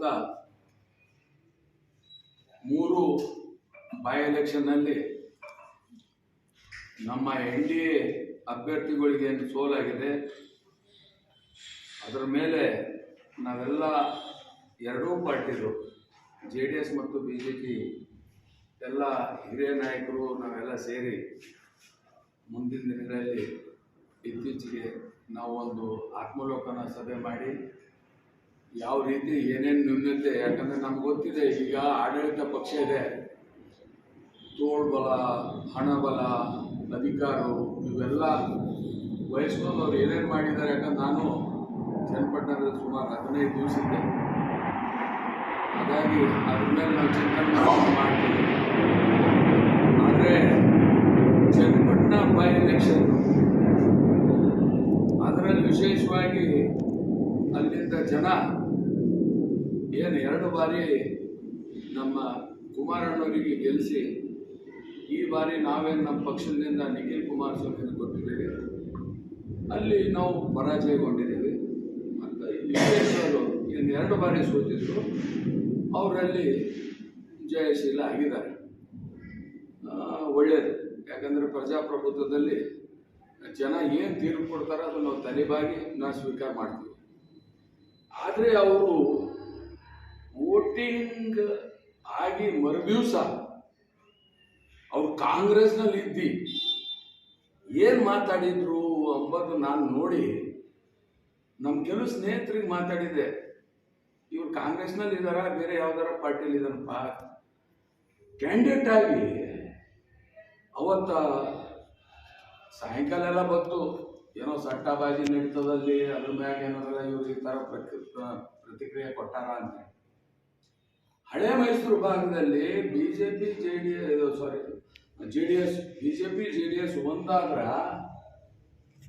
ನಡೆದಂಥ 3 ಬೈ ಎಲೆಕ್ಷನ್ನಲ್ಲಿ ನಮ್ಮ NDA ಅಭ್ಯರ್ಥಿಗಳಿಗೆ ಏನು ಸೋಲಾಗಿದೆ ಅದರ ಮೇಲೆ ನಾವೆಲ್ಲ ಎರಡೂ ಪಾರ್ಟಿಗಳು JDS ಮತ್ತು BJP ಎಲ್ಲ ಹಿರಿಯ ನಾಯಕರು ನಾವೆಲ್ಲ ಸೇರಿ ಮುಂದಿನ ದಿನಗಳಲ್ಲಿ ಇತ್ತೀಚೆಗೆ ನಾವು ಒಂದು ಆತ್ಮಲೋಕನ ಸಭೆ ಮಾಡಿ ಯಾವ ರೀತಿ ಏನೇನು ನ್ಯೂನ್ಯತೆ, ಯಾಕಂದರೆ ನಮ್ಗೆ ಗೊತ್ತಿದೆ ಈಗ ಆಡಳಿತ ಪಕ್ಷ ಇದೆ, ತೋಳ್ಬಲ, ಹಣಬಲ, ಅಧಿಕಾರವು ಇವೆಲ್ಲ ವಹಿಸ್ಕೊಂಡು ಅವ್ರು ಏನೇನು ಮಾಡಿದ್ದಾರೆ. ಯಾಕಂದ್ರೆ ನಾನು ಚನ್ನಪಟ್ಟಣದಲ್ಲಿ ಸುಮಾರು 15 ದಿವಸ ಇದ್ದೆ, ಹಾಗಾಗಿ ಅದ್ರ ಮೇಲೆ ನಾವು ಚಿಂತನೆ ಮಾಡ್ತೀವಿ. ಆದರೆ ಚನ್ನಪಟ್ಟಣ ಬೈ ಎಲೆಕ್ಷನ್ ಅದರಲ್ಲಿ ವಿಶೇಷವಾಗಿ ಅಲ್ಲಿಂದ ಜನ ಏನು 2 ಬಾರಿ ನಮ್ಮ ಕುಮಾರಣ್ಣವರಿಗೆ ಗೆಲ್ಲಿಸಿ ಈ ಬಾರಿ ನಾವೇನು ನಮ್ಮ ಪಕ್ಷದಿಂದ ನಿಖಿಲ್ ಕುಮಾರಸ್ವಾಮಿ ಕೊಟ್ಟಿದ್ದೇವೆ, ಅಲ್ಲಿ ನಾವು ಪರಾಜಯಗೊಂಡಿದ್ದೇವೆ. ಮತ್ತು ವಿಶೇಷರು ಏನು 2 ಬಾರಿ ಸೋತಿದ್ರು, ಅವರಲ್ಲಿ ಜಯಶೀಲ ಆಗಿದ್ದಾರೆ. ಒಳ್ಳೆಯದು, ಯಾಕಂದರೆ ಪ್ರಜಾಪ್ರಭುತ್ವದಲ್ಲಿ ಜನ ಏನು ತೀರ್ಪು ಕೊಡ್ತಾರೋ ಅದನ್ನು ನಾವು ತಲೆಬಾಗಿ ನಾವು ಸ್ವೀಕಾರ ಮಾಡ್ತೀವಿ. ಆದರೆ ಅವರು ವೋಟಿಂಗ್ ಆಗಿ ಮರುದಿವಸ ಅವ್ರು ಕಾಂಗ್ರೆಸ್ನಲ್ಲಿ ಇದ್ದು ಏನು ಮಾತಾಡಿದ್ರು ಅಂಬದು ನಾನು ನೋಡಿ ನಮ್ಮ ಕೆಲವು ಸ್ನೇಹಿತರಿಗೆ ಮಾತಾಡಿದ್ದೆ, ಇವ್ರು ಕಾಂಗ್ರೆಸ್ನಲ್ಲಿ ಇದ್ದಾರಾ ಬೇರೆ ಯಾವ್ದಾರ ಪಾರ್ಟಿಯಲ್ಲಿ ಇದ್ದಾರಪ್ಪ, ಕ್ಯಾಂಡಿಡೇಟ್ ಆಗಿ ಅವತ್ತ ಸಾಯಂಕಾಲ ಎಲ್ಲ ಬಂತು ಏನೋ ಸಟ್ಟಾಬಾಜಿ ನಡೀತದಲ್ಲಿ ಅದ್ರ ಮ್ಯಾಗ ಏನಾರ ಇವ್ರು ಈ ಥರ ಪ್ರತಿಕ್ರಿಯೆ ಕೊಟ್ಟಾರ ಅಂತ. ಹಳೆ ಮೈಸೂರು ಭಾಗದಲ್ಲಿ JDS BJP JDS ಒಂದಾದ್ರ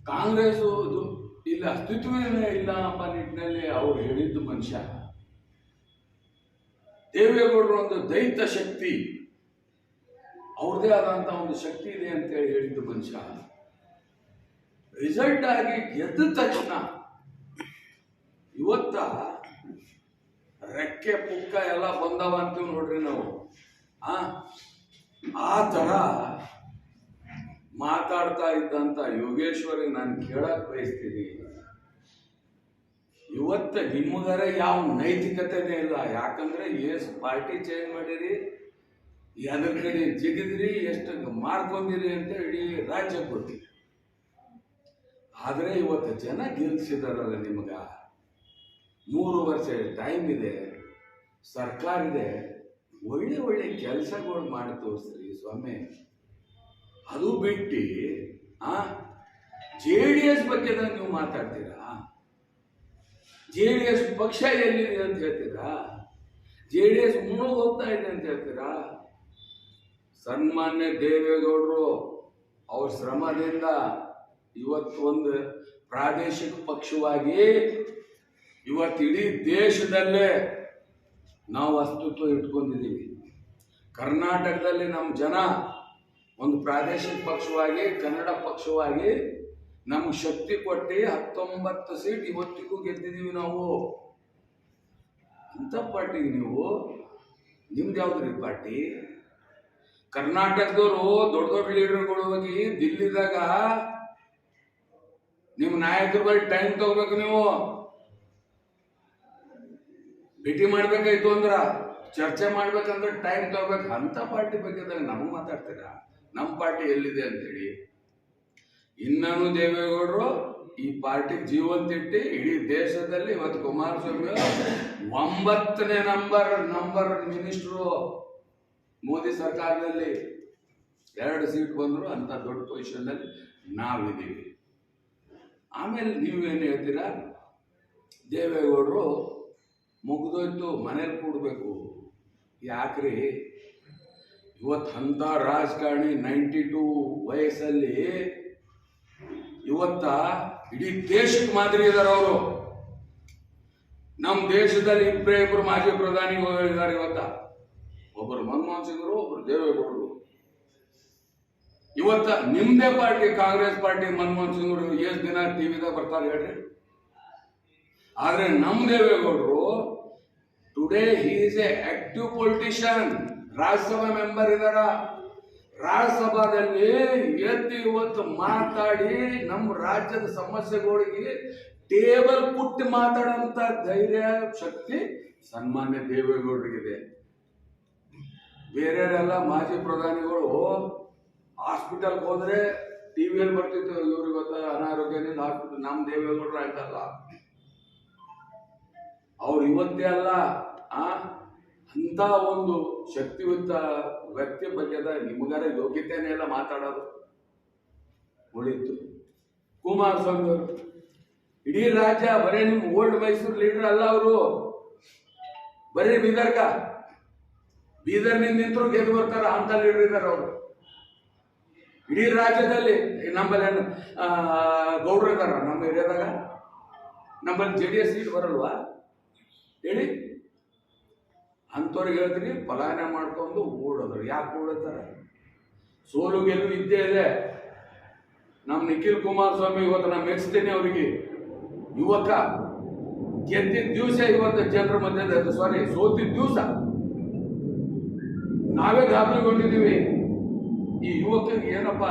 ಕಾಂಗ್ರೆಸ್ ಇಲ್ಲಿ ಅಸ್ತಿತ್ವನೇ ಇಲ್ಲ ಎಂಬ ನಿಟ್ಟಿನಲ್ಲಿ ಅವ್ರು ಹೇಳಿದ್ದು ಮನುಷ್ಯ. ದೇವೇಗೌಡರು ಒಂದು ದೈತ ಶಕ್ತಿ, ಅವ್ರದೇ ಆದಂಥ ಒಂದು ಶಕ್ತಿ ಇದೆ ಅಂತೇಳಿ ಹೇಳಿದ್ದು ಮನುಷ್ಯ. ರಿಸಲ್ಟ್ ಆಗಿ ಗೆದ್ದ ತಕ್ಷಣ ಇವತ್ತ ರೆಕ್ಕೆ ಪುಕ್ಕ ಎಲ್ಲ ಬಂದವ ಅಂತೀವಿ ನೋಡ್ರಿ ನಾವು. ಆ ಥರ ಮಾತಾಡ್ತಾ ಇದ್ದಂಥ ಯೋಗೇಶ್ವರಿಗೆ ನಾನು ಕೇಳಕ್ ಬಯಸ್ತೀನಿ, ಇವತ್ತ ನಿಮ್ಮಗರ ಯಾವ ನೈತಿಕತೆನೇ ಇಲ್ಲ. ಯಾಕಂದ್ರೆ ಎಷ್ಟು ಪಾರ್ಟಿ ಚೇಂಜ್ ಮಾಡಿರಿ, ಅದ್ರ ಕಡೆ ಜಿಗಿದ್ರಿ, ಎಷ್ಟು ಮಾಡ್ಕೊಂಡಿರಿ ಅಂತ ಇಡೀ ರಾಜ್ಯಕ್ಕೆ ಗೊತ್ತಿಲ್ಲ. ಆದರೆ ಇವತ್ತು ಜನ ಗೆಲ್ಸಿದಾರಲ್ಲ, ನಿಮಗ 3 ವರ್ಷ ಟೈಮ್ ಇದೆ, ಸರ್ಕಾರ ಇದೆ, ಒಳ್ಳೆ ಒಳ್ಳೆ ಕೆಲಸಗಳು ಮಾಡಿ ತೋರಿಸ್ರಿ ಸ್ವಾಮಿ. ಅದು ಬಿಟ್ಟು JDS ಬಗ್ಗೆ ನೀವು ಮಾತಾಡ್ತೀರಾ, JDS ಪಕ್ಷ ಎಲ್ಲಿದೆ ಅಂತ ಹೇಳ್ತೀರಾ, JDS ಮುನ್ನೋಗಿ ಹೋಗ್ತಾ ಇದೆ ಅಂತ ಹೇಳ್ತೀರಾ. ಸನ್ಮಾನ್ಯ ದೇವೇಗೌಡರು ಅವ್ರ ಶ್ರಮದಿಂದ ಇವತ್ತು ಒಂದು ಪ್ರಾದೇಶಿಕ ಪಕ್ಷವಾಗಿ ಇವತ್ತು ಇಡೀ ದೇಶದಲ್ಲೇ ನಾವು ಅಸ್ತಿತ್ವ ಇಟ್ಕೊಂಡಿದ್ದೀವಿ. ಕರ್ನಾಟಕದಲ್ಲಿ ನಮ್ಮ ಜನ ಒಂದು ಪ್ರಾದೇಶಿಕ ಪಕ್ಷವಾಗಿ, ಕನ್ನಡ ಪಕ್ಷವಾಗಿ ನಮ್ಗೆ ಶಕ್ತಿ ಕೊಟ್ಟು 19 ಸೀಟ್ ಇವತ್ತಿಗೂ ಗೆದ್ದಿದ್ದೀವಿ ನಾವು. ಅಂಥ ಪಾರ್ಟಿಗೆ ನೀವು, ನಿಮ್ದು ಯಾವ್ದ್ರಿ ಪಾರ್ಟಿ? ಕರ್ನಾಟಕದವರು ದೊಡ್ಡ ದೊಡ್ಡ ಲೀಡರ್ಗಳು ಹೋಗಿ ದಿಲ್ಲಿದಾಗ ನಿಮ್ಮ ನಾಯಕರ ಬಳಿ ಟೈಮ್ ತಗೋಬೇಕು, ನೀವು ಭೇಟಿ ಮಾಡ್ಬೇಕಾಯ್ತು ಅಂದ್ರ, ಚರ್ಚೆ ಮಾಡ್ಬೇಕಂದ್ರೆ ಟೈಮ್ ತಗೋಬೇಕು. ಅಂತ ಪಾರ್ಟಿ ಬಗ್ಗೆ ನಮಗೆ ಮಾತಾಡ್ತೀರಾ, ನಮ್ಮ ಪಾರ್ಟಿ ಎಲ್ಲಿದೆ ಅಂತೇಳಿ. ಇನ್ನೂ ದೇವೇಗೌಡರು ಈ ಪಾರ್ಟಿ ಜೀವಂತಿಟ್ಟು ಇಡೀ ದೇಶದಲ್ಲಿ ಇವತ್ತು ಕುಮಾರಸ್ವಾಮಿ 9ನೇ ನಂಬರ್ ಮಿನಿಸ್ಟ್ರು ಮೋದಿ ಸರ್ಕಾರದಲ್ಲಿ 2 ಸೀಟ್ ಬಂದರು. ಅಂತ ದೊಡ್ಡ ಪೊಸಿಷನ್ನಲ್ಲಿ ನಾವಿದ್ದೀವಿ. ಆಮೇಲೆ ನೀವೇನು ಹೇಳ್ತೀರಾ, ದೇವೇಗೌಡರು ಮುಗಿದೋಯ್ತು ಮನೇಲಿ ಕೂಡಬೇಕು. ಯಾಕ್ರಿ ಇವತ್ತು ಅಂಥ ರಾಜಕಾರಣಿ 92 ವಯಸ್ಸಲ್ಲಿ ಇವತ್ತ ಇಡೀ ದೇಶಕ್ಕೆ ಮಾದರಿ ಇದ್ದಾರೆ ಅವರು. ನಮ್ಮ ದೇಶದಲ್ಲಿ ಇಬ್ಬರು ಮಾಜಿ ಪ್ರಧಾನಿಗಳು ಇದ್ದಾರೆ ಇವತ್ತ, ಒಬ್ಬರು ಮನಮೋಹನ್ ಸಿಂಗ್ರು, ಒಬ್ಬರು ದೇವೇಗೌಡರು. ಇವತ್ತ ನಿಮ್ದೇ ಪಾರ್ಟಿ ಕಾಂಗ್ರೆಸ್ ಪಾರ್ಟಿ ಮನಮೋಹನ್ ಸಿಂಗ್ರು ಎಷ್ಟು ದಿನ ಟಿವಿದಾಗ ಬರ್ತಾರೆ ಹೇಳ್ರಿ. ಆದ್ರೆ ನಮ್ಮ ದೇವೇಗೌಡರು today today he is A active politician. Rajya Sabha member ಇದಾರ. ರಾಜ್ಯಸಭಾದಲ್ಲಿ ಎದ್ದು ಇವತ್ತು ಮಾತಾಡಿ ನಮ್ಮ ರಾಜ್ಯದ ಸಮಸ್ಯೆಗಳಿಗೆ ಟೇಬಲ್ ಕುಟ್ಟಿ ಮಾತಾಡೋಂಥ ಧೈರ್ಯ ಶಕ್ತಿ ಸನ್ಮಾನ್ಯ ದೇವೇಗೌಡರಿಗಿದೆ. ಬೇರೆಯವರೆಲ್ಲ ಮಾಜಿ ಪ್ರಧಾನಿಗಳು ಹಾಸ್ಪಿಟಲ್ಗೆ ಹೋದ್ರೆ ಟಿವಿಯಲ್ಲಿ ಬರ್ತಿತ್ತು, ಇವ್ರು ಇವತ್ತು ಅನಾರೋಗ್ಯದಿಂದ ಹಾಸ್ಪಿಟಲ್. ನಮ್ಮ ದೇವೇಗೌಡರು ಆಯ್ತಲ್ಲ, ಅವ್ರು ಇವತ್ತೇ ಅಲ್ಲ ಅಂತ ಒಂದು ಶಕ್ತಿಯುತ ವ್ಯಕ್ತಿ ಬಗ್ಗೆದ ನಿಮಗಾರ ಯೋಗ್ಯತೆನೇ ಎಲ್ಲ ಮಾತಾಡೋದು ಉಳಿತು. ಕುಮಾರಸ್ವಾಮಿ ಅವರು ಇಡೀ ರಾಜ್ಯ ಬರೀ ನಿಮ್ ಓಲ್ಡ್ ಮೈಸೂರು ಲೀಡರ್ ಅಲ್ಲ, ಅವರು ಬರೀ ಬೀದರ್ನಿಂದ ನಿಂತರು ಗೆದ್ದು ಬರ್ತಾರ ಅಂತ ಲೀಡರ್ ಇದ್ದಾರೆ ಅವರು. ಇಡೀ ರಾಜ್ಯದಲ್ಲಿ ನಮ್ಮಲ್ಲಿ ಗೌಡ್ರು ಇದಾರ ನಮ್ಮ ಏರಿಯಾದಾಗ. ನಮ್ಮಲ್ಲಿ JDS ಸೀಟ್ ಬರಲ್ವಾ ಹೇಳಿ? ಅಂಥವ್ರಿಗೆ ಹೇಳ್ತೀನಿ, ಪಲಾಯನ ಮಾಡ್ಕೊಂಡು ಓಡೋದ್ರು. ಯಾಕೆ ಓಡುತ್ತಾರೆ? ಸೋಲು ಗೆಲುವು ಇದ್ದೇ ಇದೆ. ನಮ್ಮ ನಿಖಿಲ್ ಕುಮಾರಸ್ವಾಮಿ ಇವತ್ತು ನಾನು ಮೆಚ್ತೀನಿ ಅವರಿಗೆ. ಯುವಕ ಗೆದ್ದಿದ್ದ ದಿವಸ ಇವತ್ತು ಜನರ ಮಧ್ಯೆ, ಸೋತಿದ್ದ ದಿವಸ ನಾವೇ ಗಾಬರಿಗೊಂಡಿದ್ದೀವಿ. ಈ ಯುವಕರಿಗೆ ಏನಪ್ಪ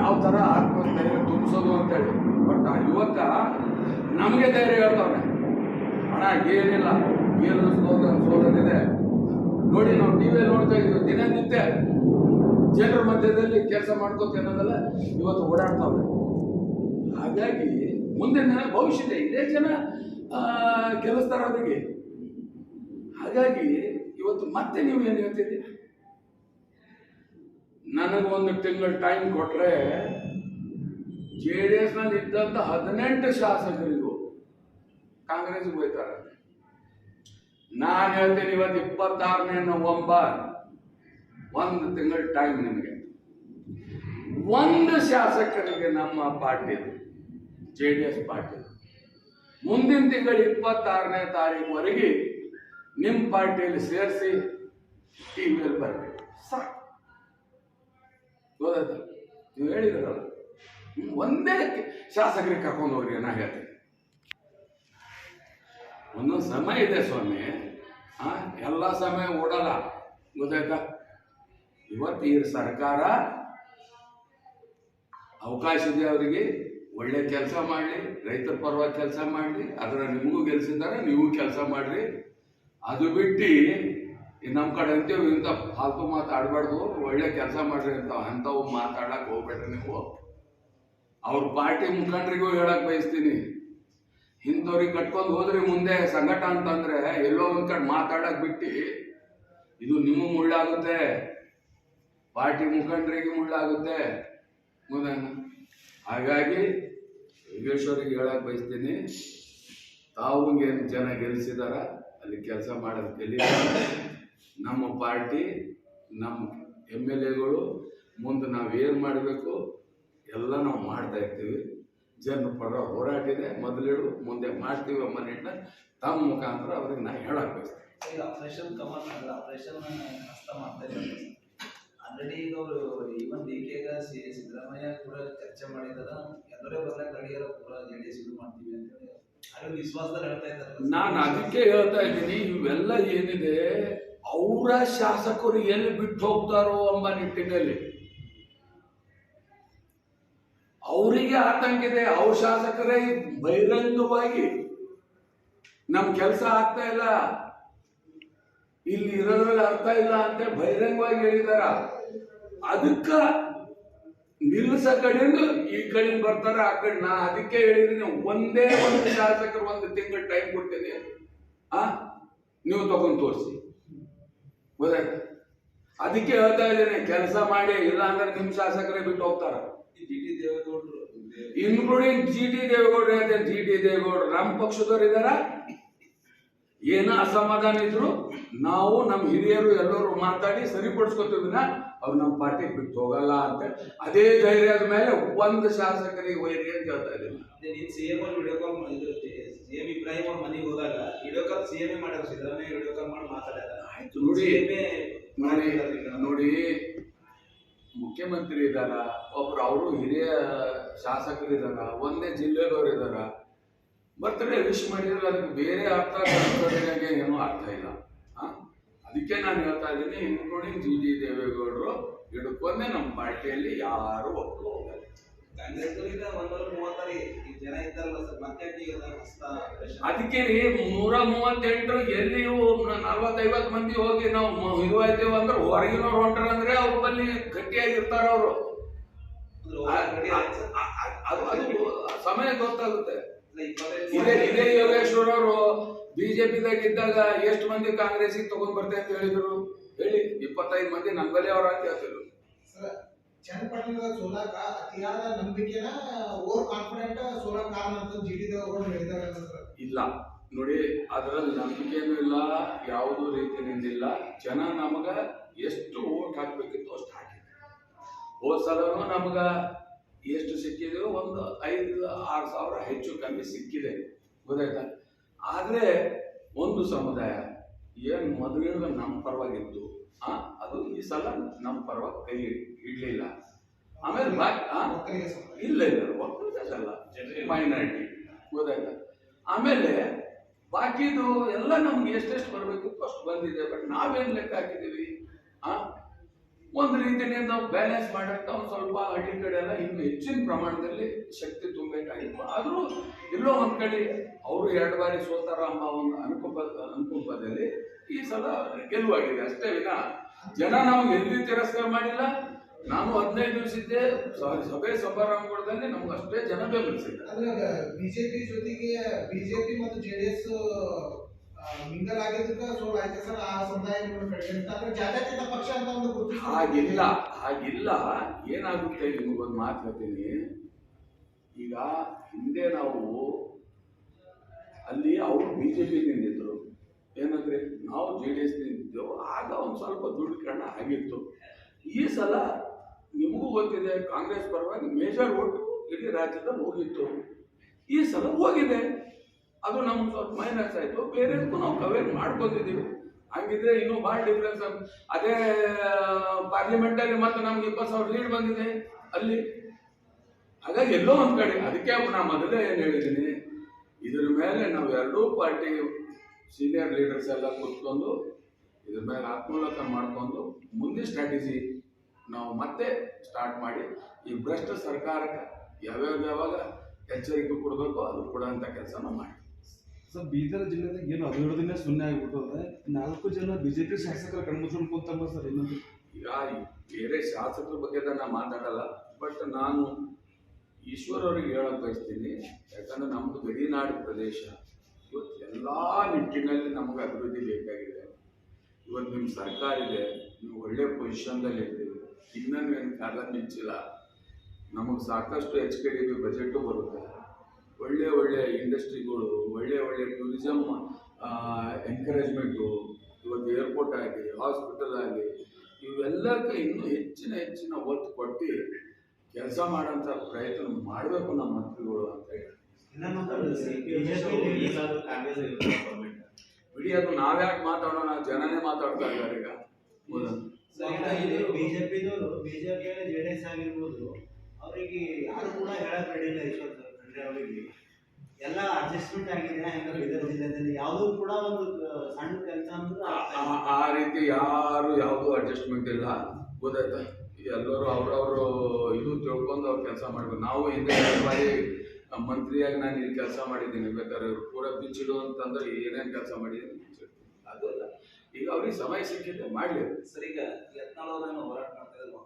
ಯಾವ ತರ ಆತ್ಮಸ್ಥೈರ್ಯ ತುಂಬಿಸೋದು ಅಂತೇಳಿ. ಬಟ್ ಆ ಯುವಕ ನಮಗೆ ಧೈರ್ಯ ಹೇಳ್ತಾವನೆ, ಅಣ್ಣ ಏನಿಲ್ಲ, ಏನು ಸೋಲೋದಿದೆ ನೋಡಿ. ನಾವು ಟಿವಿಯಲ್ಲಿ ನೋಡ್ತಾ ಇದ್ವಿ ದಿನನಿತ್ಯ ಜನರ ಮಧ್ಯದಲ್ಲಿ ಕೆಲಸ ಮಾಡ್ಕೋತ ಅನ್ನೋದಲ್ಲ ಇವತ್ತು ಓಡಾಡ್ತಾವ್ರೆ. ಹಾಗಾಗಿ ಮುಂದಿನ ಭವಿಷ್ಯದ ಇದೇ ಜನ ಗೆಲ್ಲಿಸ್ತಾರ ಅವರಿಗೆ. ಹಾಗಾಗಿ ಇವತ್ತು ಮತ್ತೆ ನೀವು ಏನು ಹೇಳ್ತಿದ್ದೀರಿ? ನನಗೊಂದು ತಿಂಗಳ ಟೈಮ್ ಕೊಟ್ರೆ JDS ನಲ್ಲಿ ಇದ್ದಂತ 18 ಶಾಸಕರಿಗೂ ಕಾಂಗ್ರೆಸ್ಗೆ ಹೋಯ್ತಾರೆ. ನಾನು ಹೇಳ್ತೇನೆ ಇವತ್ತು 26ನೇ ನವೆಂಬರ್ ಒಂದು ತಿಂಗಳ ಟೈಮ್ ನಿಮಗೆ. ಒಂದು ಶಾಸಕರಿಗೆ ನಮ್ಮ ಪಾರ್ಟಿ JDS ಪಾರ್ಟಿ ಮುಂದಿನ ತಿಂಗಳ 26ನೇ ತಾರೀಕುವರೆಗೆ ನಿಮ್ಮ ಪಾರ್ಟಿಯಲ್ಲಿ ಸೇರಿಸಿ ಟಿವಿಯಲ್ಲಿ ಬರಬೇಕು ಸಾಕು. ಗೊತ್ತಾಯ್ತಾ? ನೀವು ಹೇಳಿದ್ರಲ್ಲ, ಒಂದೇ ಶಾಸಕರಿಗೆ ಕರ್ಕೊಂಡು ಹೋಗ್ರಿ. ನಾ ಹೇಳ್ತೀನಿ ಒಂದೊಂದು ಸಮಯ ಇದೆ ಸ್ವಾಮಿ, ಎಲ್ಲ ಸಮಯ ಓಡಲ್ಲ. ಗೊತ್ತಾಯ್ತಾ? ಇವತ್ತು ಈ ಸರ್ಕಾರ ಅವಕಾಶ ಇದೆ ಅವರಿಗೆ, ಒಳ್ಳೆ ಕೆಲಸ ಮಾಡಲಿ, ರೈತರ ಪರವಾಗಿ ಕೆಲಸ ಮಾಡಲಿ. ಅದರ ನಿಮಗೂ ಗೆಲ್ಸಿದ್ದಾರೆ, ನೀವು ಕೆಲಸ ಮಾಡ್ರಿ. ಅದು ಬಿಟ್ಟು ನಮ್ಮ ಕಡೆ ಅಂತೀವಿ ಇಂಥ ಫಾಲ್ತು ಮಾತಾಡಬಾರ್ದು, ಒಳ್ಳೆ ಕೆಲಸ ಮಾಡ್ರಿ ಅಂಥವು ಮಾತಾಡಕ್ಕೆ ಹೋಗ್ಬೇಡ್ರಿ ನೀವು. ಅವ್ರ ಪಾರ್ಟಿ ಮುಖಂಡರಿಗೂ ಹೇಳಕ್ ಬಯಸ್ತೀನಿ, ಇಂಥವ್ರಿಗೆ ಕಟ್ಕೊಂಡು ಹೋದ್ರಿ ಮುಂದೆ ಸಂಘಟ ಅಂತಂದ್ರೆ ಎಲ್ಲೋ ಒಂದ್ ಕಡೆ ಮಾತಾಡಕ್ ಬಿಟ್ಟು ಇದು ನಿಮ್ಮ ಮುಳ್ಳಾಗುತ್ತೆ, ಪಾರ್ಟಿ ಮುಖಂಡರಿಗೆ ಮುಳ್ಳಾಗುತ್ತೆ. ಹಾಗಾಗಿ ಯೋಗೇಶ್ವರಿಗೆ ಹೇಳಕ್ ಬಯಸ್ತೀನಿ, ತಾವು ಏನು ಜನ ಗೆಲ್ಲಿಸಿದಾರ ಅಲ್ಲಿ ಕೆಲಸ ಮಾಡೋದು ಕಲಿ. ನಮ್ಮ ಪಾರ್ಟಿ, ನಮ್ಮ MLAಗಳು ಮುಂದೆ ನಾವೇನು ಮಾಡಬೇಕು ಎಲ್ಲ ನಾವು ಮಾಡ್ತಾ ಇರ್ತೀವಿ. ಜನರ ಪರ ಹೋರಾಟ ಇದೆ, ಮೊದಲೇಳು ಮುಂದೆ ಮಾಡ್ತೀವಿ ಎಂಬ ನಿಟ್ಟಿನಲ್ಲಿ ತಮ್ಮ ಮುಖಾಂತರ ಅವ್ರಿಗೆ ನಾನು ಹೇಳಕ್ ಬಯಸ್ತೀನಿ. ಆಪರೇಷನ್ ಕಮಲ್ ಆಪರೇಷನ್ ಹಸ್ತ ಮಾಡ್ತಾ ಇದ್ದಾರೆ. ಆಲ್ರೆಡಿ ಈಗ ಅವರು ಈವನ್ DKಗ ಸಿದ್ದರಾಮಯ್ಯ ಕೂಡ ಚರ್ಚೆ ಮಾಡಿದಾರ, ಎಲ್ಲರೇ ಬರ್ಲಕ್ಕೆ ರೆಡಿಯಾರ ಪೂರ JDS ಇದು ಮಾಡ್ತೀವಿ ಅಂತ ಹೇಳಿ ಅದು ವಿಶ್ವಾಸದಲ್ಲಿ ಹೇಳ್ತಾ ಇದ್ದಾರೆ. ನಾನು ಅದಕ್ಕೆ ಹೇಳ್ತಾ ಇದ್ದೀನಿ, ಇವೆಲ್ಲ ಏನಿದೆ ಅವರ ಶಾಸಕರು ಎಲ್ಲಿ ಬಿಟ್ಟು ಹೋಗ್ತಾರೋ ಎಂಬ ನಿಟ್ಟಿನಲ್ಲಿ ಅವರಿಗೆ ಆತಂಕ ಇದೆ. ಅವ್ರ ಶಾಸಕರೇ ಬಹಿರಂಗವಾಗಿ ನಮ್ ಕೆಲಸ ಆಗ್ತಾ ಇಲ್ಲ, ಇಲ್ಲಿ ಇರೋದ್ರಲ್ಲಿ ಅರ್ಥ ಇಲ್ಲ ಅಂತ ಬಹಿರಂಗವಾಗಿ ಹೇಳಿದಾರ. ಅದಕ್ಕ ನಿಲ್ಸ ಕಡೆಯಿಂದ ಈ ಕಡೆಯಿಂದ ಬರ್ತಾರ ಆ ಕಡೆ. ನಾ ಅದಕ್ಕೆ ಹೇಳಿದೀನಿ, ಒಂದೇ ಒಂದು ಶಾಸಕರು ಒಂದು ತಿಂಗಳು ಟೈಮ್ ಕೊಡ್ತೀನಿ, ನೀವು ತಗೊಂಡು ತೋರಿಸಿ. ಗೊತ್ತಾಯ್ತು? ಅದಕ್ಕೆ ಹೇಳ್ತಾ ಇದ್ದೇನೆ, ಕೆಲಸ ಮಾಡಿ, ಇಲ್ಲ ಅಂದ್ರೆ ನಿಮ್ ಶಾಸಕರೇ ಬಿಟ್ಟು ಹೋಗ್ತಾರ. ಇನ್ಕ್ಲೂಡಿಂಗ್ GT ದೇವೇಗೌಡರು ಹೇಳ್ತೇನೆ. GT ದೇವೇಗೌಡರು ನಮ್ಮ ಪಕ್ಷದವ್ರು ಇದಾರ. ಏನ ಅಸಮಾಧಾನ ಇದ್ರು ನಾವು ನಮ್ಮ ಹಿರಿಯರು ಎಲ್ಲರೂ ಮಾತಾಡಿ ಸರಿಪಡಿಸ್ಕೊತೀವಿ, ಅವ್ರು ನಮ್ಮ ಪಾರ್ಟಿಗೆ ಬಿಟ್ಟು ಹೋಗಲ್ಲ ಅಂತ. ಅದೇ ಧೈರ್ಯದ ಮೇಲೆ ಒಂದು ಶಾಸಕರಿಗೆ ವೈರಿ ಅಂತ ಹೇಳ್ತಾ ಇದ್ದೀನಿ. CM video call CM Ibrahim ಅವ್ರ ಮನೆಗೆ ಹೋದಾಗ ವಿಡಿಯೋ ಕಾಲ್ CM ಮಾಡ್ಯಾರ, ಸಿದ್ದರಾಮಯ್ಯ ವಿಡಿಯೋ ಕಾಲ್ ಮಾಡಿ ಮಾತಾಡ್ಯಾರ. ಆಯ್ತು ನೋಡಿ, ಮುಖ್ಯಮಂತ್ರಿ ಇದಾರ, ಒಬ್ರು ಅವರು ಹಿರಿಯ ಶಾಸಕರು ಇದಾರ, ಒಂದೇ ಜಿಲ್ಲೆದವ್ರು ಇದಾರ. ಬರ್ತ್ಡೇ ವಿಶ್ ಮಾಡಿದ್ರೆ ಅದಕ್ಕೆ ಬೇರೆ ಅರ್ಥ ಏನೂ ಅರ್ಥ ಇಲ್ಲ. ಅದಕ್ಕೆ ನಾನು ಹೇಳ್ತಾ ಇದ್ದೀನಿ, ಇನ್ಕ್ಲೂಡಿಂಗ್ ಜಿ ಡಿ ದೇವೇಗೌಡರು ಹಿಡ್ಕೊಂಡೆ ನಮ್ಮ ಪಾರ್ಟಿಯಲ್ಲಿ ಯಾರು ಒಬ್ಬರು ಹೋಗಲ್ಲ. ಕಾಂಗ್ರೆಸ್ 130 ಈ ಜನ ಇದ್ದಾರಲ್ಲ ಸರ್, ಮತ್ತೆ ಅದಕ್ಕೆ ರೀ 138 ಎಲ್ಲಿ 40-50 ಮಂದಿ ಹೋಗಿ ನಾವು ಇರುವಾಯ್ತೇವೆ ಅಂದ್ರೆ ಹೊರಗಿನವ್ರು ಹೊಂಟ್ರ ಅಂದ್ರೆ ಅವ್ರ ಬಲ್ಲಿ ಗಟ್ಟಿಯಾಗಿರ್ತಾರ ಅವರು. ಅದು ಸಮಯ ಗೊತ್ತಾಗುತ್ತೆ. ಇದೇ ಯೋಗೇಶ್ವರ್ ಅವರು ಬಿಜೆಪಿದಾಗ ಇದ್ದಾಗ ಎಷ್ಟು ಮಂದಿ ಕಾಂಗ್ರೆಸ್ಗೆ ತಗೊಂಡ್ ಬರ್ತೆ ಅಂತ ಹೇಳಿದ್ರು ಹೇಳಿ? 25 ಮಂದಿ ನನ್ನ ಬಳಿ ಅವ್ರ ಅಂತ ಹೇಳ್ತಿದ್ರು. ಚನ್ನಪಟ್ಟಣದ ಸೋಲಾಕ ಅತಿಯಾದ ನಂಬಿಕೆನ ಓವರ್ ಕಾನ್ಫಿಡೆಂಟ್ ಸೋಲಾಕ ಕಾರಣ ಅಂತ ಜಿ ಡಿ ದೇವೇಗೌಡರು ಹೇಳಿದ್ದಾರೆ. ಇಲ್ಲ ನೋಡಿ, ಅದರಲ್ಲಿ ನಂಬಿಕೆನೂ ಇಲ್ಲ, ಯಾವುದೂ ರೀತಿಯಿಂದಿಲ್ಲ. ಜನ ನಮಗ ಎಷ್ಟು ಓಟ್ ಹಾಕ್ಬೇಕಿತ್ತು ಅಷ್ಟು ಹಾಕಿದೆ. ಹೋದ ಸಲನೂ ನಮಗ ಎಷ್ಟು ಸಿಕ್ಕಿದೆ, ಒಂದು 5-6 ಸಾವಿರ ಹೆಚ್ಚು ಕಮ್ಮಿ ಸಿಕ್ಕಿದೆ, ಗೊತ್ತಾಯ್ತಾ? ಆದ್ರೆ ಒಂದು ಸಮುದಾಯ ಏನ್ ಮೊದಲಿಂದ ನಮ್ಮ ಪರವಾಗಿತ್ತು, ಅದು ಈ ಸಲ ನಮ್ಮ ಪರವಾಗಿ ಕೈ ಇಡ್ಲಿಲ್ಲ. ಆಮೇಲೆ ಇಲ್ಲ ಒಕ್ಕಲಿಗಲ್ಲ, ಮೈನಾರಿಟಿ, ಗೊತ್ತಾಯ್ತಾ? ಆಮೇಲೆ ಬಾಕಿದು ಎಲ್ಲ ನಮ್ಗೆ ಎಷ್ಟೆಷ್ಟು ಬರ್ಬೇಕಿತ್ತು ಅಷ್ಟು ಬಂದಿದೆ. ಬಟ್ ನಾವೇನ್ ಲೆಕ್ಕ ಹಾಕಿದೀವಿ, ಒಂದು ರೀತಿಯಿಂದ ನಾವು ಬ್ಯಾಲೆನ್ಸ್ ಮಾಡಕ್ಕೆ ಒಂದು ಸ್ವಲ್ಪ ಹಳ್ಳಿ ಕಡೆ ಎಲ್ಲ ಇನ್ನು ಹೆಚ್ಚಿನ ಪ್ರಮಾಣದಲ್ಲಿ ಶಕ್ತಿ ತುಂಬಬೇಕಾಗಿತ್ತು. ಆದ್ರೂ ಎಲ್ಲೋ ಒಂದ್ ಕಡೆ ಅವರು 2 ಬಾರಿ ಸೋತಾರ ಎಂಬ ಒಂದು ಅನುಕಂಪದಲ್ಲಿ ಈ ಸಲ ಗೆಲುವಾಗಿದೆ ಅಷ್ಟೇ ವಿನ ಜನ ನಮ್ಗೆ ಎಲ್ಲಿ ತಿರಸ್ಕಾರ ಮಾಡಿಲ್ಲ. ನಾನು 15 ದಿವಸ ಇದ್ದೆ ಸಭೆ ಸಮಾರಂಭಗಳಲ್ಲಿ ನಮ್ಗೆ ಅಷ್ಟೇ ಜನ ಬೆಂಬಲಿಸಿದ್ದೆ. ಅಂದ್ರೆ ಬಿಜೆಪಿ ಜೊತೆಗೆ ಬಿಜೆಪಿ ಮತ್ತು ಜೆಡಿಎಸ್ ಮಿಂಗಲ್ ಆಗಿದ್ದಕ್ಕೆ ಸೋಲಾಯ್ತು ಸರ್. ಆ ಸಮುದಾಯ ಜಾತ್ಯತೀತ ಪಕ್ಷ ಅಂತ ಒಂದು ಹಾಗಿಲ್ಲ. ಏನಾಗುತ್ತೆ ನಿಮಗೊಂದು ಮಾತು ಹೇಳ್ತೀನಿ. ಈಗ ಹಿಂದೆ ನಾವು ಅಲ್ಲಿ ಅವರು ಬಿಜೆಪಿ ನಿಂದಿದ್ರು, ಏನಂದ್ರೆ ನಾವು JDS ನಿಂತಿದ್ದೆವು. ಆಗ ಒಂದು ಸ್ವಲ್ಪ ದುಡ್ಡುಕರಣ ಆಗಿತ್ತು. ಈ ಸಲ ನಿಮಗೂ ಗೊತ್ತಿದೆ, ಕಾಂಗ್ರೆಸ್ ಪರವಾಗಿ ಮೇಜರ್ ಓಟು ಇಡೀ ರಾಜ್ಯದಲ್ಲಿ ಹೋಗಿತ್ತು. ಈ ಸಲ ಹೋಗಿದೆ, ಅದು ನಮ್ಗೆ ಸ್ವಲ್ಪ ಮೈನಸ್ ಆಯ್ತು. ಬೇರೆದಕ್ಕೂ ನಾವು ಕವರ್ ಮಾಡ್ಕೊಂಡಿದ್ದೀವಿ. ಹಂಗಿದ್ರೆ ಇನ್ನೂ ಭಾಳ ಡಿಫ್ರೆನ್ಸ್. ಅದೇ ಪಾರ್ಲಿಮೆಂಟಲ್ಲಿ ಮತ್ತೆ ನಮ್ಗೆ 20,000 ಲೀಡ್ ಬಂದಿದೆ ಅಲ್ಲಿ. ಹಾಗಾಗಿ ಎಲ್ಲೋ ಒಂದ್ ಕಡೆ ಅದಕ್ಕೆ ನಾ ಮೊದಲೇ ಏನು ಹೇಳಿದ್ದೀನಿ, ಇದ್ರ ಮೇಲೆ ನಾವು 2 ಪಾರ್ಟಿ ಸೀನಿಯರ್ ಲೀಡರ್ಸ್ ಎಲ್ಲ ಕೂತ್ಕೊಂಡು ಇದ್ರ ಮೇಲೆ ಆತ್ಮೋಲೋಕನ ಮಾಡ್ಕೊಂಡು ಮುಂದೆ ಸ್ಟ್ರಾಟಜಿ ನಾವು ಮತ್ತೆ ಸ್ಟಾರ್ಟ್ ಮಾಡಿ ಈ ಭ್ರಷ್ಟ ಸರ್ಕಾರಕ್ಕೆ ಯಾವಾಗ ಎಚ್ಚರಿಕೆ ಕೊಡಬೇಕು ಅದು ಕೊಡೋಂಥ ಕೆಲಸ ನಾವು ಮಾಡಿ. ಸರ್, ಬೀದರ್ ಜಿಲ್ಲೆದಾಗ ಏನು ಅಭಿವೃದ್ಧಿನೇ ಶೂನ್ಯ ಆಗಿಬಿಟ್ಟದೆ. 4 ಜನ ಬಿಜೆಪಿ ಶಾಸಕರ ಕಣ್ಮುಚ್ಕೊಂಡು ಕುಂತಮ್ಮ ಸರ್. ಇನ್ನೊಂದು ಈಗ ಬೇರೆ ಶಾಸಕರ ಬಗ್ಗೆ ನಾನು ಮಾತಾಡಲ್ಲ, ಬಟ್ ನಾನು ಈಶ್ವರ್ ಅವ್ರಿಗೆ ಹೇಳಕ್ ಬಯಸ್ತೀನಿ. ಯಾಕಂದ್ರೆ ನಮ್ದು ಗಡಿನಾಡು ಪ್ರದೇಶ. ಇವತ್ತು ಎಲ್ಲ ನಿಟ್ಟಿನಲ್ಲಿ ನಮಗೆ ಅಭಿವೃದ್ಧಿ ಬೇಕಾಗಿದೆ. ಇವತ್ತು ನಿಮ್ಮ ಸರ್ಕಾರ ಇದೆ, ನೀವು ಒಳ್ಳೆ ಪೊಸಿಷನ್ದಲ್ಲಿ ಇದ್ದೀವಿ. ಇನ್ನೂ ಏನು ಕಾಲ ಮಿಂಚಿಲ್ಲ. ನಮಗೆ ಸಾಕಷ್ಟು HKDB ಬಜೆಟು ಬರುತ್ತೆ. ಒಳ್ಳೆ ಇಂಡಸ್ಟ್ರಿಗಳು, ಒಳ್ಳೆ ಟೂರಿಸಮ್ ಎಂಕರೇಜ್ಮೆಂಟು, ಇವತ್ತು ಏರ್ಪೋರ್ಟ್ ಆಗಲಿ, ಹಾಸ್ಪಿಟಲ್ ಆಗಲಿ, ಇವೆಲ್ಲಕ್ಕೆ ಇನ್ನೂ ಹೆಚ್ಚಿನ ಒತ್ತು ಕೊಟ್ಟು ಕೆಲಸ ಮಾಡೋಂಥ ಪ್ರಯತ್ನ ಮಾಡಬೇಕು ನಮ್ಮ ಮಂತ್ರಿಗಳು ಅಂತ ಹೇಳಿ. ಬಿಡಿ, ಅದು ನಾವ್ಯಾಕೆ ಮಾತಾಡೋಣ, ಜನನೇ ಮಾತಾಡ್ತಾ ಇದ್ದಾರೆ ಈಗ. ಬಿಜೆಪಿಯಲ್ಲಿ JDS ಆಗಿರ್ಬೋದು, ಅವರಿಗೆ ಯಾರು ಕೂಡ ಹೇಳಕ್ ರೆಡಿ ಇಲ್ಲ. ಈಶ್ವರ್ ಖಂಡ್ರೆ ಅವರಿಗೆ ಎಲ್ಲ ಅಡ್ಜಸ್ಟ್ಮೆಂಟ್ ಆಗಿದೆ. ಬೀದರ್ ಜಿಲ್ಲೆಯಲ್ಲಿ ಯಾವುದೂ ಕೂಡ ಒಂದು ಸಣ್ಣ ಕೆಲಸ ಅಂದ್ರೆ ಆ ರೀತಿ ಯಾವುದು ಅಡ್ಜಸ್ಟ್ಮೆಂಟ್ ಇಲ್ಲ, ಗೊತ್ತಾಯ್ತಾ? ಎಲ್ಲರೂ ಅವ್ರವ್ರು ಇದು ತಿಳ್ಕೊಂಡು ಅವ್ರು ಕೆಲಸ ಮಾಡ್ಬೇಕು. ನಾವು ಹಿಂದೆ 2 ಬಾರಿ ಮಂತ್ರಿಯಾಗಿ ನಾನು ಇಲ್ಲಿ ಕೆಲಸ ಮಾಡಿದ್ದೀನಿ. ಬೇಕಾದ್ರೆ ಪೂರ ಬಿಚ್ಚಿಡು ಅಂತಂದ್ರೆ ಏನೇನು ಕೆಲಸ ಮಾಡಿದ್ದೀನಿ ಅದಲ್ಲ. ಈಗ ಅವ್ರಿಗೆ ಸಮಯ ಸಿಕ್ಕಿದ್ರೆ ಮಾಡಲಿ. ಸರ್, ಈಗ ಯತ್ನಾಳ್ ಅವರನ್ನು ಹೋರಾಟ ಮಾಡ್ತಾ ಇದ್ರು.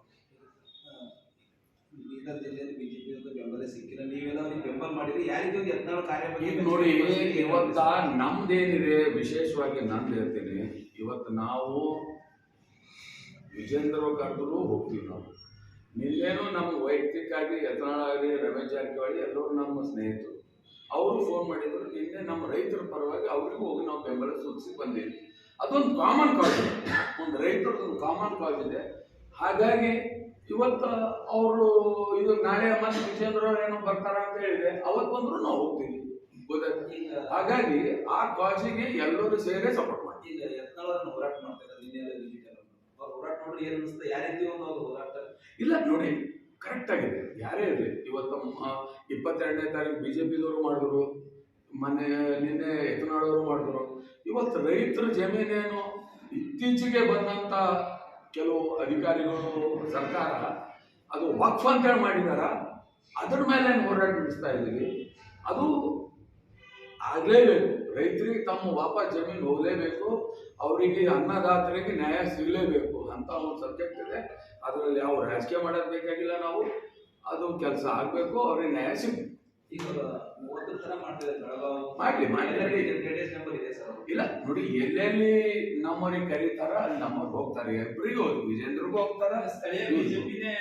ಬೀದರ್ ಜಿಲ್ಲೆಯಲ್ಲಿ ಬಿಜೆಪಿ ಅಂತ ಬೆಂಬಲ ಸಿಕ್ಕಿಲ್ಲ, ನೀವೆಲ್ಲ ಅವ್ರಿಗೆ ಬೆಂಬಲ ಮಾಡಿದ್ರೆ ಯಾರಿಗೆ ಒಂದು ಯತ್ನಾಳ್ ಕಾರ್ಯ ಈಗ ನೋಡಿ, ಇವತ್ತ ನಮ್ದೇನಿದೆ ವಿಶೇಷವಾಗಿ ನಂದು ಹೇಳ್ತೀನಿ. ಇವತ್ತು ನಾವು ವಿಜೇಂದ್ರ ಕರೆದ್ರು ಹೋಗ್ತೀವಿ. ನಾವು ನಿನ್ನೇನು ನಮ್ಗೆ ವೈಯಕ್ತಿಕವಾಗಿ ಯತ್ನಾಳ್ ಆಗಲಿ, ರಮೇಶ್ ಜಾರಕಿಹೊಳಿ ಎಲ್ಲರೂ ನಮ್ಮ ಸ್ನೇಹಿತರು. ಅವರು ಫೋನ್ ಮಾಡಿದ್ರು. ನಿನ್ನೆ ನಮ್ಮ ರೈತರ ಪರವಾಗಿ ಅವ್ರಿಗೂ ಹೋಗಿ ನಾವು ಬೆಂಬಲ ಸೂಚಿಸಿ ಬಂದಿದ್ವಿ. ಅದೊಂದು ಕಾಮನ್ ಕಾಸ್ ಇದೆ, ಒಂದು ರೈತರದೊಂದು ಕಾಮನ್ ಕಾಸ್ ಇದೆ. ಹಾಗಾಗಿ ಇವತ್ತು ಅವರು ಇದು ನಾಳೆ ಮತ್ತೆ ವಿಜೇಂದ್ರ ಅವ್ರು ಏನೋ ಬರ್ತಾರ ಅಂತ ಹೇಳಿದೆ, ಅವತ್ತು ಬಂದ್ರು ನಾವು ಹೋಗ್ತೀವಿ, ಗೊತ್ತಾಯ್ತು? ಹಾಗಾಗಿ ಆ ಕಾಜಿಗೆ ಎಲ್ಲರೂ ಸೇರೇ ಸಪೋರ್ಟ್ ಮಾಡಿ. ಈಗ ಯತ್ನಾಳ್ ಅವರನ್ನು ಹೋರಾಟ ಮಾಡ್ತಾ ಇದ್ದಾರೆ. ನಿನ್ನೆ ಅವ್ರು ಹೋರಾಟ ಮಾಡಿದ್ರೆ ಏನು ಅನಿಸ್ತಾ? ಯಾವ ರೀತಿ ಒಂದು ಅವ್ರು ಹೋರಾಟ ಇಲ್ಲ ನೋಡಿ, ಕರೆಕ್ಟ್ ಆಗಿದೆ. ಯಾರೇ ಇರಲಿ, ಇವತ್ತು 22ನೇ ತಾರೀಕು ಬಿಜೆಪಿದವರು ಮಾಡಿದ್ರು, ನಿನ್ನೆ ಯತ್ನಾಳ್ ಅವರು ಮಾಡಿದ್ರು. ಇವತ್ತು ರೈತರ ಜಮೀನೇನು ಇತ್ತೀಚೆಗೆ ಬಂದಂಥ ಕೆಲವು ಅಧಿಕಾರಿಗಳು ಸರ್ಕಾರ ಅದು ವಕ್ಫ್ ಅಂತೇಳಿ ಮಾಡಿದಾರ, ಅದ್ರ ಮೇಲೆ ಹೋರಾಟ ನಡೆಸ್ತಾ ಇದ್ದೀವಿ. ಅದು ಆಗಲೇಬೇಕು, ರೈತರಿಗೆ ತಮ್ಮ ವಾಪಸ್ ಜಮೀನು ಹೋಗಲೇಬೇಕು, ಅವರಿಗೆ ಅನ್ನದಾತರಿಗೆ ನ್ಯಾಯ ಸಿಗಲೇಬೇಕು ಅಂತ ಒಂದು ಸಬ್ಜೆಕ್ಟ್ ಇದೆ. ಅದರಲ್ಲಿ ಯಾವ ರಾಜಕೀಯ ಮಾಡೋದು ಬೇಕಾಗಿಲ್ಲ, ನಾವು ಅದು ಕೆಲಸ ಆಗಬೇಕು, ಅವ್ರಿಗೆ ನ್ಯಾಯ ಸಿಗಬೇಕು. ಈಗ 30 ತರ ಮಾಡ್ತಿದ್ದಾರೆ ಮಾಡ್ಲಿ, ಜೆಡಿಎಸ್ ನಂಬರ್ ಇದೆ ಸರ್. ಇಲ್ಲ ನೋಡಿ, ಎಲ್ಲೆಲ್ಲಿ ನಮ್ಮವ್ರಿಗೆ ಕರೀತಾರ ಅಲ್ಲಿ ನಮ್ಮವ್ರಿಗೆ ಹೋಗ್ತಾರೆ, ಇಬ್ಬರಿಗೂ ವಿಜೇಂದ್ರಿಗೂ ಹೋಗ್ತಾರ, ಸ್ಥಳೀಯ ಬಿಜೆಪಿನೇ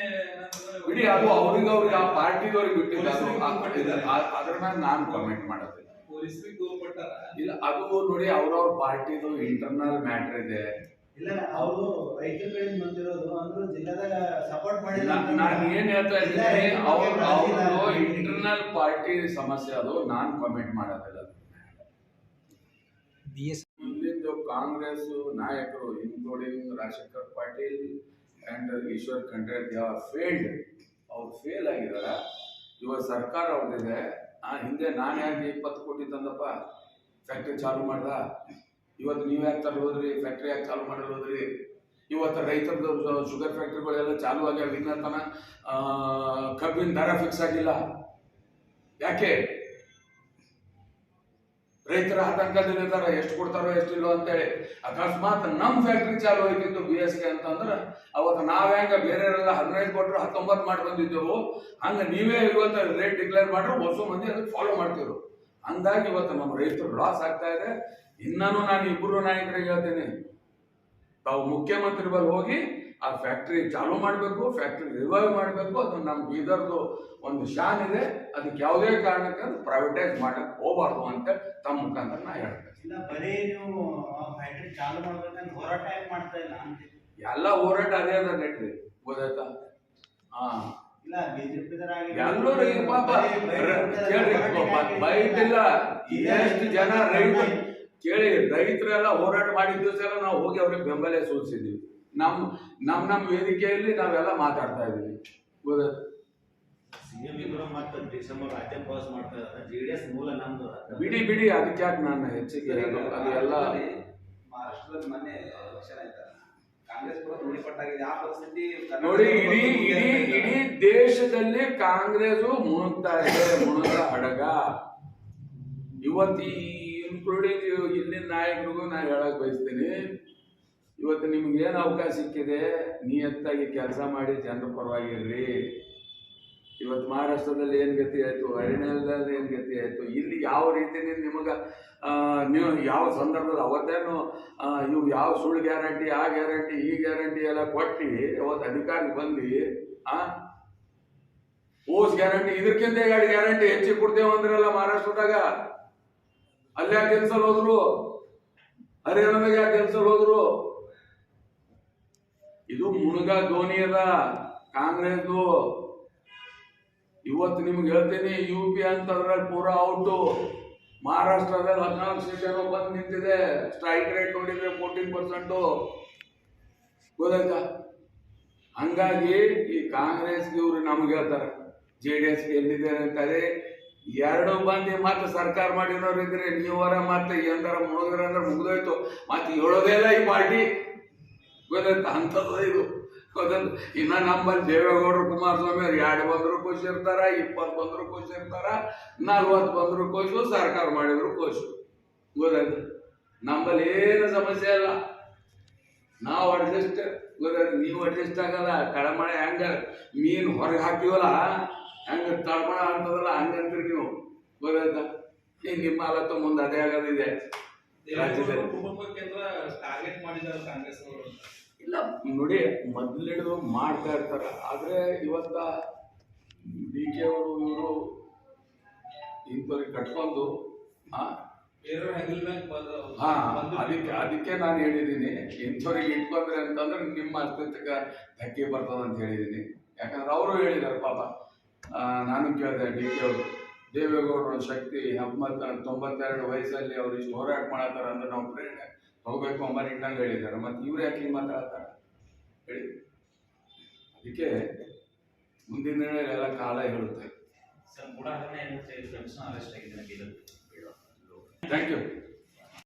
ಬಿಡಿ ಅದು ಅವ್ರಿಗೆ ಆ ಪಾರ್ಟಿದವ್ರಿಗೆ ಬಿಟ್ಟಿದ್ದಾರೆ, ಅದ್ರ ಮೇಲೆ ನಾನು ಕಾಮೆಂಟ್ ಮಾಡೋದಿಲ್ಲ. ಪೊಲೀಸರಿಗೆ ದೂರ್ಪಟ್ಟಾರ. ಇಲ್ಲ ಅದು ನೋಡಿ ಅವ್ರವ್ರ ಪಾರ್ಟಿದು ಇಂಟರ್ನಲ್ ಮ್ಯಾಟರ್ ಇದೆ. ಇಲ್ಲ ಅವರು ರೈತರ ಕಡೆಯಿಂದ ಬಂದಿರೋದು ಅಂದ್ರೂ ಜಿಲ್ಲಾದಾಗ ಸಪೋರ್ಟ್ ಮಾಡಿಲ್ಲ. ನಾನು ಏನ್ ಹೇಳ್ತಾ ಇದ್ದೀನಿ, ಅವ್ರದ್ದು ಇಂಟರ್ನಲ್ ಪಾರ್ಟಿ ಸಮಸ್ಯೆ, ಅದು ನಾನು ಕಾಮೆಂಟ್ ಮಾಡೋದಿಲ್ಲ. ಇಲ್ಲಿಂದು ಕಾಂಗ್ರೆಸ್ ನಾಯಕರು including Rajashekhar Patil and Eshwar Khandre failed, ಅವ್ರು ಫೇಲ್ ಆಗಿದಾರ. ಇವಾಗ ಸರ್ಕಾರ ಅವ್ರದಿದೆ. ಹಿಂದೆ ನಾನು ಯಾಕೆ 20 ಕೋಟಿ ತಂದಪ್ಪ ಫ್ಯಾಕ್ಟ್ರಿ ಚಾಲು ಮಾಡ್ದ, ಇವತ್ತು ನೀವು ಯಾಕೆ ತರ ಹೋದ್ರಿ, ಫ್ಯಾಕ್ಟ್ರಿ ಯಾಕೆ ಚಾಲು ಮಾಡಲು ಹೋದ್ರಿ? ಇವತ್ತು ರೈತರದ್ದು ಶುಗರ್ ಫ್ಯಾಕ್ಟ್ರಿಗಳೆಲ್ಲ ಚಾಲು ಆಗ್ಯಾವ, ಇನ್ನತನ ಕಬ್ಬಿನ ದರ ಫಿಕ್ಸ್ ಆಗಿಲ್ಲ. ಯಾಕೆ? ರೈತರ ಆತಂಕದಲ್ಲಿದ್ದಾರೆ, ಎಷ್ಟು ಕೊಡ್ತಾರೋ ಎಷ್ಟಿಲ್ಲೋ ಅಂತೇಳಿ. ಅಕಸ್ಮಾತ್ ನಮ್ಮ ಫ್ಯಾಕ್ಟ್ರಿ ಚಾಲು ಆಗಿತ್ತು BSK ಅಂತಂದ್ರೆ ಅವತ್ತು ನಾವ್ ಹೆಂಗ ಬೇರೆಯವರೆಲ್ಲ 15 ಕೊಟ್ಟರು 19 ಮಾಡಿ ಬಂದಿದ್ದೆವು, ಹಂಗ ನೀವೇ ಇವತ್ತು ರೇಟ್ ಡಿಕ್ಲೇರ್ ಮಾಡ್ರೆ ಹೊಸ ಮಂದಿ ಅದಕ್ಕೆ ಫಾಲೋ ಮಾಡ್ತಿದ್ರು. ಹಂಗಾಗಿ ಇವತ್ತು ನಮ್ಮ ರೈತರು ಲಾಸ್ ಆಗ್ತಾ ಇದೆ. ಇನ್ನೂ ನಾನು ಇಬ್ಬರು ನಾಯಕರಿಗೆ ಹೇಳ್ತೀನಿ, ತಾವು ಮುಖ್ಯಮಂತ್ರಿ ಬಳಿ ಹೋಗಿ ಆ ಫ್ಯಾಕ್ಟ್ರಿ ಚಾಲು ಮಾಡಬೇಕು, ಫ್ಯಾಕ್ಟ್ರಿ ರಿವೈವ್ ಮಾಡಬೇಕು. ಅದು ನಮ್ಮ ಬೀದರ್ದು ಒಂದು ಶಾನ್ ಇದೆ, ಅದಕ್ಕೆ ಯಾವುದೇ ಕಾರಣಕ್ಕೆ ಅದು ಪ್ರೈವೇಟೈಸ್ ಮಾಡಕ್ಕೆ ಹೋಗಬಾರ್ದು ಅಂತ ತಮ್ಮ ಮುಖಾಂತರ ನಾ ಹೇಳ್ತೇನೆ. ಇಲ್ಲ ಬರೀ ನೀವು ಫ್ಯಾಕ್ಟ್ರಿ ಚಾಲು ಮಾಡ್ಬೇಕಂತ ಹೋರಾಟ ಯಾಕೆ ಮಾಡ್ತಾ ಇಲ್ಲ ಅಂತ? ಎಲ್ಲ ಹೋರಾಟ ಅದೇ ಅದ ನೆಟ್ರಿ, ಗೊತ್ತಾಯ್ತಾ? ಇಲ್ಲ ಬಿಜೆಪಿ ಎಲ್ಲರೂ ಈಗ ಪಾಪ ಕೇಳ್ರಿ, ಬೈತಿಲ್ಲ. ಎಷ್ಟು ಜನ ರೈತರು ಕೇಳಿ, ರೈತರೆಲ್ಲ ಹೋರಾಟ ಮಾಡಿದ ದಿವಸ ಎಲ್ಲ ನಾವು ಹೋಗಿ ಅವ್ರಿಗೆ ಬೆಂಬಲ ಸೂಚಿಸಿದ್ವಿ. ನಮ್ಮ ವೇದಿಕೆಯಲ್ಲಿ ನಾವೆಲ್ಲ ಮಾತಾಡ್ತಾ ಇದೀವಿ, ಗೊತ್ತಾಯ್ತು? ಸಿಎಂ ಇಬ್ರು ಮತ್ತೆ ಡಿಸೆಂಬರ್ 10 ಪಾಸ್ ಮಾಡ್ತಾ ಇದ್ದಾರೆ. ಜೆಡಿಎಸ್ ಮೂಲ ನಮ್ದು. ಬಿಡಿ ಅದಕ್ಕೆ ಯಾಕೆ ನಾನು ಹೆಚ್ಚಿಗೆ ಅದು ಎಲ್ಲ ಮಹಾರಾಷ್ಟ್ರದಲ್ಲಿ ಮೊನ್ನೆ ಎಲೆಕ್ಷನ್ ಆಯ್ತಾ, ಕಾಂಗ್ರೆಸ್ ಕೂಡ ಧೂಳಿಪಟ್ಟಾಗಿದೆ. ಆ ಪರಿಸ್ಥಿತಿ ನೋಡಿ, ಇಡೀ ದೇಶದಲ್ಲಿ ಕಾಂಗ್ರೆಸ್ ಮುಳುಗ್ತಾ ಇದೆ, ಮುಳುಗ ಹಡಗ. ಇವತ್ತು ಇನ್ಕ್ಲೂಡಿಂಗ್ ಇಲ್ಲಿನ ನಾಯಕರಿಗೂ ನಾನು ಹೇಳಕ್ ಬಯಸ್ತೀನಿ, ಇವತ್ತು ನಿಮ್ಗೆ ಏನು ಅವಕಾಶ ಸಿಕ್ಕಿದೆ, ನಿಯತ್ತಾಗಿ ಕೆಲಸ ಮಾಡಿ ಜನರ ಪರವಾಗಿರ್ರಿ. ಇವತ್ತು ಮಹಾರಾಷ್ಟ್ರದಲ್ಲಿ ಏನು ಗತಿ ಆಯಿತು, ಹರಿಯಾಣದಲ್ಲಿ ಏನು ಗತಿ ಆಯಿತು, ಇಲ್ಲಿ ಯಾವ ರೀತಿಯಿಂದ ನಿಮಗೆ ನೀವು ಯಾವ ಸಂದರ್ಭದಲ್ಲಿ ಅವತ್ತೇನು ಇವು ಯಾವ ಸುಳ್ಳು ಗ್ಯಾರಂಟಿ, ಆ ಗ್ಯಾರಂಟಿ, ಈ ಗ್ಯಾರಂಟಿ ಎಲ್ಲ ಕೊಟ್ಟು ಅವತ್ತು ಅಧಿಕಾರಕ್ಕೆ ಬಂದು ಓಸ್ ಗ್ಯಾರಂಟಿ ಇದಕ್ಕಿಂತ 2 ಗ್ಯಾರಂಟಿ ಹೆಚ್ಚಿಗೆ ಕೊಡ್ತೇವೆ ಅಂದ್ರಲ್ಲ ಮಹಾರಾಷ್ಟ್ರದಾಗ. ಅಲ್ಲಿ ಯಾಕೆ ಕೆಲ್ಸಲ್ಲಿ ಹೋದ್ರು, ಹರಿಯಾಣದಾಗ ಯಾಕೆ ಕೆಲ್ಸಲ್ಲಿ ಹೋದ್ರು? ಇದು ಮುಳುಗ ಧೋನಿ ಅದ ಕಾಂಗ್ರೆಸ್ದು. ಇವತ್ತು ನಿಮ್ಗೆ ಹೇಳ್ತೀನಿ, UP ಅಂತದ್ರಲ್ಲಿ ಪೂರಾ ಔಟು. ಮಹಾರಾಷ್ಟ್ರದಲ್ಲಿ 14 ಸೀಟ್ ಏನೋ ಬಂದು ನಿಂತಿದೆ. ಸ್ಟ್ರೈಕ್ ರೇಟ್ ನೋಡಿದ್ರೆ 14%, ಗೊತ್ತಾಯ್ತಾ? ಹಂಗಾಗಿ ಈ ಕಾಂಗ್ರೆಸ್ಗೆ ಇವ್ರು ನಮ್ಗೆ ಹೇಳ್ತಾರೆ, JDS ಎಲ್ಲಿದೆ ಅಂತಾರೆ. 2 ಬಂದು ಮತ್ತೆ ಸರ್ಕಾರ ಮಾಡಿರೋರು ಇದ್ರೆ ನೀವರ ಮತ್ತೆ ಎಂದಾರ ಮುಳುಗ್ರ ಅಂದ್ರೆ ಮುಗಿದೋಯ್ತು, ಮತ್ತೆ ಹೇಳೋದೇ ಇಲ್ಲ ಈ ಪಾರ್ಟಿ, ಗೊತ್ತಾಯ್ತ? ಅಂಥದ್ದು ಇದು, ಗೊತ್ತಂತ. ಇನ್ನ ನಮ್ಮಲ್ಲಿ ದೇವೇಗೌಡರು, ಕುಮಾರಸ್ವಾಮಿ ಅವ್ರು 2 ಬಂದ್ರು ಖುಷಿ ಇರ್ತಾರ, 20 ಬಂದ್ರು ಖುಷಿ ಇರ್ತಾರ, 40 ಬಂದ್ರು ಖುಷಿ, ಸರ್ಕಾರ ಮಾಡಿದ್ರು ಖುಷಿ, ಗೊತ್ತಾಯ್ತು? ನಮ್ಮಲ್ಲಿ ಏನು ಸಮಸ್ಯೆ ಇಲ್ಲ, ನಾವು ಅಡ್ಜಸ್ಟ್, ಗೊತ್ತಾಯ್ತು? ನೀವು ಅಡ್ಜಸ್ಟ್ ಆಗಲ್ಲ. ತಳಮಳೆ ಹೆಂಗ ಮೀನು ಹೊರಗೆ ಹಾಕಿವಲ್ಲ, ಹೆಂಗ ತಳಮಳ ಅಂತದಲ್ಲ ಹಂಗಂತೀರಿ ನೀವು, ಗೊತ್ತಾಯ್ತಾ? ಈಗ ನಿಮ್ಮ ಹಾಲತ್ತು ಮುಂದೆ ಅದೇ ಆಗೋದಿದೆ ರಾಜ್ಯದಲ್ಲಿ. ಟಾರ್ಗೆಟ್ ಮಾಡಿದ್ದಾರೆ ಕಾಂಗ್ರೆಸ್ ಅವರು. ಇಲ್ಲ ನೋಡಿ, ಮೊದಲಿಡಿದು ಮಾಡ್ತಾ ಇರ್ತಾರ. ಆದ್ರೆ ಇವತ್ತ DK ಅವರು ಇವರು ಇಂಥವ್ರಿಗೆ ಕಟ್ಕೊಂಡು ಅದಕ್ಕೆ ನಾನು ಹೇಳಿದ್ದೀನಿ, ಇಂಥವ್ರಿಗೆ ಇಟ್ಕೊಂಡ್ರೆ ಅಂತಂದ್ರೆ ನಿಮ್ಮ ಅಸ್ತಿತ್ವಕ್ಕೆ ಧಕ್ಕೆ ಬರ್ತದ ಅಂತ ಹೇಳಿದ್ದೀನಿ. ಯಾಕಂದ್ರೆ ಅವರು ಹೇಳಿದಾರೆ ಪಾಪ. ನಾನು ಕೇಳಿದೆ DK ಅವರು, ದೇವೇಗೌಡರ ಶಕ್ತಿ 92 ವಯಸ್ಸಲ್ಲಿ ಅವ್ರು ಇಷ್ಟು ಹೋರಾಟ ಮಾಡತ್ತಾರ ಅಂದ್ರೆ ನಾವು ಪ್ರೇರಣೆ ಹೋಗ್ಬೇಕು ಅಂಬ ನಿಟ್ಟಂಗೆ ಹೇಳಿದ್ದಾರೆ. ಮತ್ತೆ ಇವ್ರು ಯಾಕೆ ಹಿಂಗೆ ಮಾತಾಡ್ತಾರೆ ಹೇಳಿ? ಅದಕ್ಕೆ ಮುಂದಿನ ಎಲ್ಲ ಕಾಲ ಹೇಳುತ್ತೆ. ಸರ್, ಕೂಡ ಅರೆಸ್ಟ್ ಆಗಿದೆ. Thank you.